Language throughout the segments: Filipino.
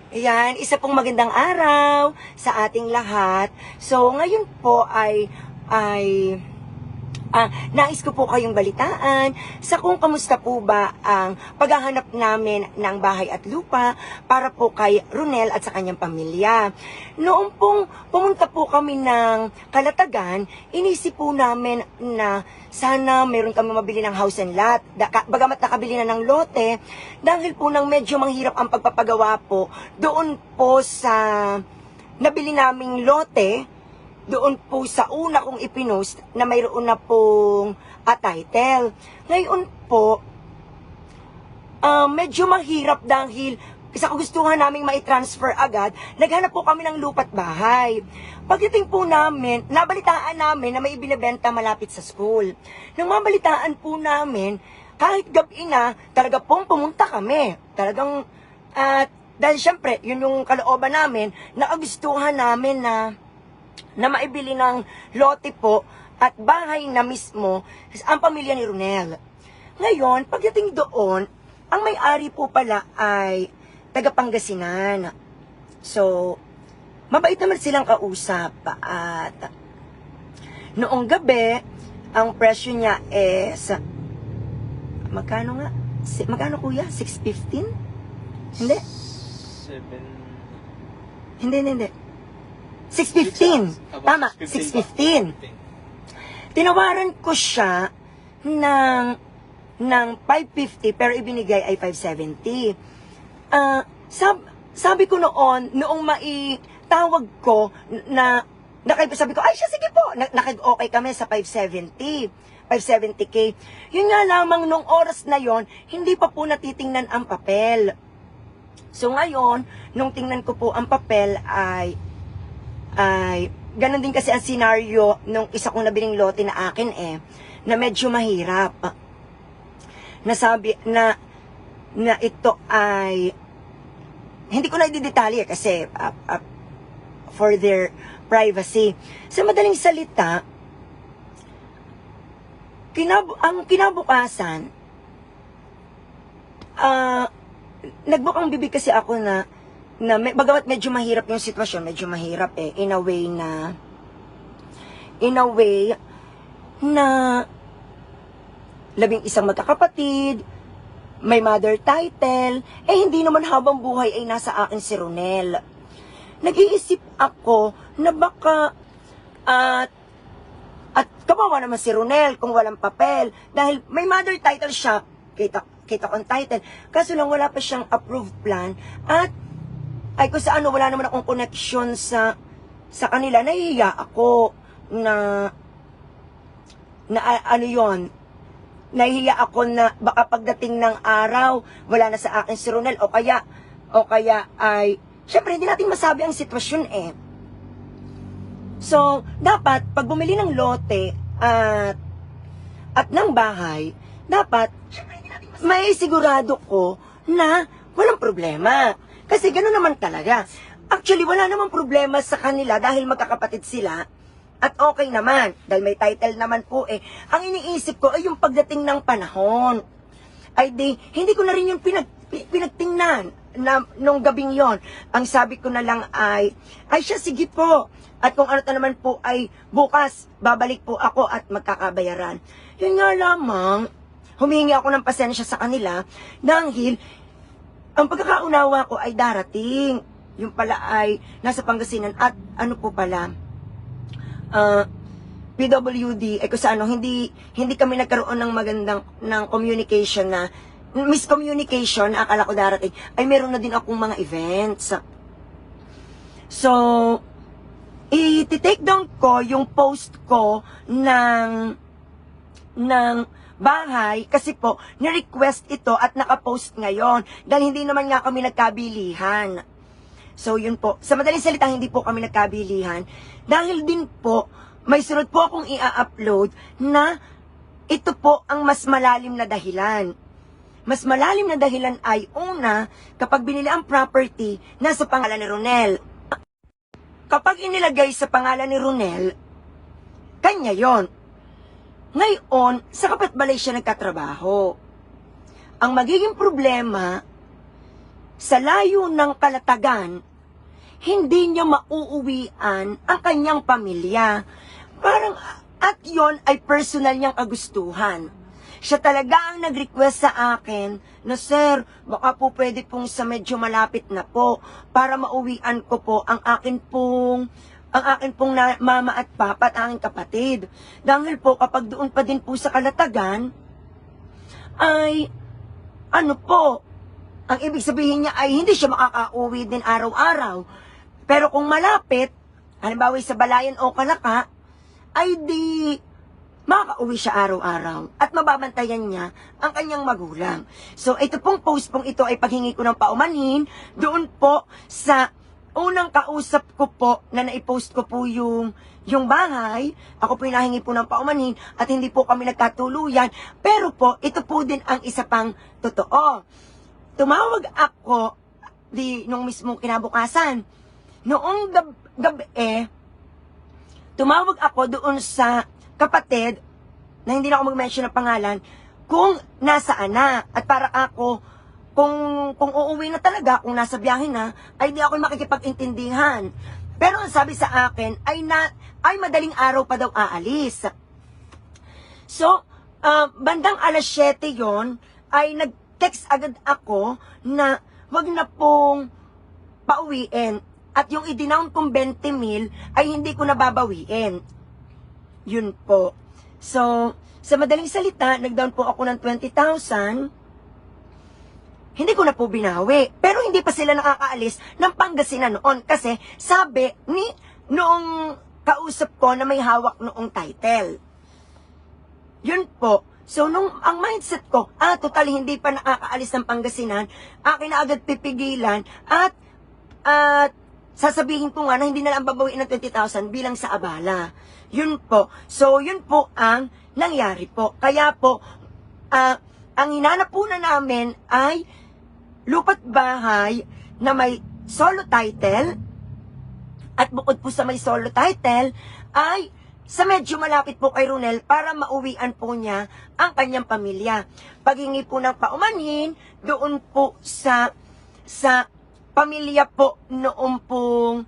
Ayan, isa pong magandang araw sa ating lahat. So, ngayon po ay nais ko po kayong balitaan sa kung kamusta po ba ang paghahanap namin ng bahay at lupa para po kay Ronel at sa kanyang pamilya. Noong pong pumunta po kami ng Kalatagan, inisip po namin na sana meron kami mabili ng house and lot. Bagamat nakabili na ng lote, dahil po nang medyo manghirap ang pagpapagawa po, doon po sa nabili naming lote, doon po sa una kong ipinost na mayroon na pong title. Ngayon po, medyo mahirap dahil sa kagustuhan naming mai-transfer agad, naghanap po kami ng lupa't bahay. Pagdating po namin, nabalitaan namin na may ibinebenta malapit sa school. Nang mabalitaan po namin, kahit gabi na, talaga pong pumunta kami. Talagang, dahil syempre, yun yung kalooban namin, nakagustuhan namin na maibili ng lote po at bahay na mismo ang pamilya ni Ronel. Ngayon, pagdating doon, ang may-ari po pala ay taga Pangasinan. So, mabait naman silang kausap at noong gabi, ang presyo niya is magkano nga? Magkano kuya? 615? Hindi? 7. Hindi. 615. Tama, 615. Tinawaran ko siya ng 550 pero ibinigay ay 570. Sabi ko noong maitawag ko sabi ko, ay siya, sige po. Nakag-okay kami sa 570. 570K. Yun nga lamang nung oras na yon, hindi pa po natitingnan ang papel. So ngayon, nung tingnan ko po ang papel ay ganun din kasi ang senaryo nung isa kong nabiling lote na akin na medyo mahirap. Nasabi na ito ay hindi ko na i-detalye kasi for their privacy. Sa madaling salita, ang kinabukasan, nagbukang bibig kasi ako na bagamat medyo mahirap yung sitwasyon, medyo mahirap in a way na 11 magkakapatid, may mother title, hindi naman habang buhay ay nasa akin si Ronel. Nag-iisip ako na baka at kawawa naman si Ronel kung walang papel dahil may mother title siya, kita ko ang title, kaso lang wala pa siyang approved plan at ay kung sa wala naman akong connection sa kanila, nahihiya ako nahihiya ako na baka pagdating ng araw, wala na sa akin si Ronel, o kaya ay, syempre hindi natin masabi ang sitwasyon So, dapat, pag bumili ng lote at ng bahay, dapat, may sigurado ko na walang problema. Kasi gano'n naman talaga. Actually, wala namang problema sa kanila dahil magkakapatid sila. At okay naman, dahil may title naman po Ang iniisip ko ay yung pagdating ng panahon. Ay hindi ko na rin yung pinagtingnan na nung gabing yon. Ang sabi ko na lang ay siya, sige po. At kung ano naman po ay bukas, babalik po ako at magkakabayaran. Yun nga lamang, humingi ako ng pasensya sa kanila dahil ang pagkakaunawa ko ay darating. Yung pala ay nasa Pangasinan at ano po pala, PWD, kung sa hindi kami nagkaroon ng magandang communication na, miscommunication na akala ko darating, ay meron na din akong mga events. So, i-take down ko yung post ko ng bahay kasi po, ni-request ito at nakapost ngayon dahil hindi naman nga kami nagkabilihan. So yun po, sa madaling salita hindi po kami nagkabilihan dahil din po, may sunod po akong i-upload na ito po ang mas malalim na dahilan. Mas malalim na dahilan ay una, kapag binili ang property nasa pangalan ni Ronel. Kapag inilagay sa pangalan ni Ronel, kanya yon. Ngayon, sa kapitbalay siya nagkatrabaho. Ang magiging problema, sa layo ng Kalatagan, hindi niya mauuwian ang kanyang pamilya. Parang, at yon ay personal niyang kagustuhan. Siya talaga ang nag-request sa akin na, "Sir, baka po pwede pong sa medyo malapit na po para mauwian ko po ang akin pong mama at papa at aking kapatid." Dahil po kapag doon pa din po sa Kalatagan, ay ano po, ang ibig sabihin niya ay hindi siya makaka-uwi din araw-araw. Pero kung malapit, halimbawa sa Balayan o Kalaka, ay di makaka-uwi siya araw-araw at mababantayan niya ang kanyang magulang. So, ito pong post pong ito ay paghingi ko ng paumanhin doon po sa unang kausap ko po na naipost ko po yung bahay. Ako po yung nahingi po ng paumanhin at hindi po kami nagkatuluyan. Pero po, ito po din ang isa pang totoo. Tumawag ako nung mismong kinabukasan. Noong gabi, tumawag ako doon sa kapatid, na hindi na ako mag-mention ng pangalan, kung nasaan na. At para ako, kung uuwi na talaga, kung nasa biyahe na, ay di ako makikipag-intindihan. Pero ang sabi sa akin, ay madaling araw pa daw aalis. So, bandang alas 7 yon, ay nag-text agad ako na wag na pong pauwiin. At yung idinown kong 20,000 ay hindi ko nababawiin. Yun po. So, sa madaling salita, nag-down po ako ng 20,000. Hindi ko na po binawi. Pero hindi pa sila nakakaalis ng Pangasinan noon. Kasi sabi noong kausap ko na may hawak noong title. Yun po. So, ang mindset ko, total hindi pa nakakaalis ng Pangasinan, akin na agad pipigilan at sasabihin ko nga na hindi na lang babawiin ng 20,000 bilang sa abala. Yun po. So, yun po ang nangyari po. Kaya po, ang hinanap po na namin ay lupa't bahay na may solo title. At bukod po sa may solo title, ay sa medyo malapit po kay Ronel para mauwian po niya ang kanyang pamilya. Paghingi po ng paumanhin, doon po sa pamilya po noong pong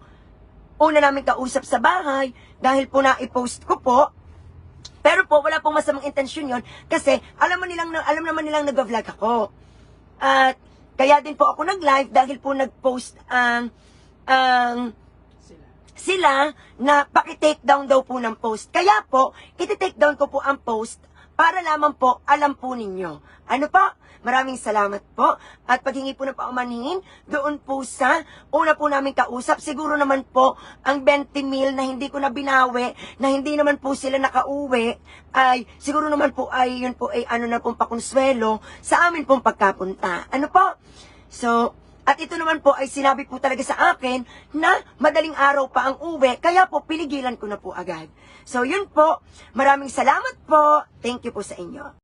una namin kausap sa bahay, dahil po na-i-post ko po. Pero po, wala pong masamang intensyon yon kasi alam naman nilang nag-vlog ako. At kaya din po ako nag-live dahil po nag-post sila na paki-take down daw po ng post. Kaya po, iti-take down ko po ang post para lamang po alam po ninyo. Ano po? Maraming salamat po. At paghingi po ng paumanhin, doon po sa una po namin kausap, siguro naman po ang 20,000 na hindi ko na binawi, na hindi naman po sila nakauwi, ay siguro naman po ay yun po ay ano na pong pakonsuelo sa amin pong pagkapunta. Ano po? So, at ito naman po ay sinabi po talaga sa akin na madaling araw pa ang uwi, kaya po pinigilan ko na po agad. So, yun po. Maraming salamat po. Thank you po sa inyo.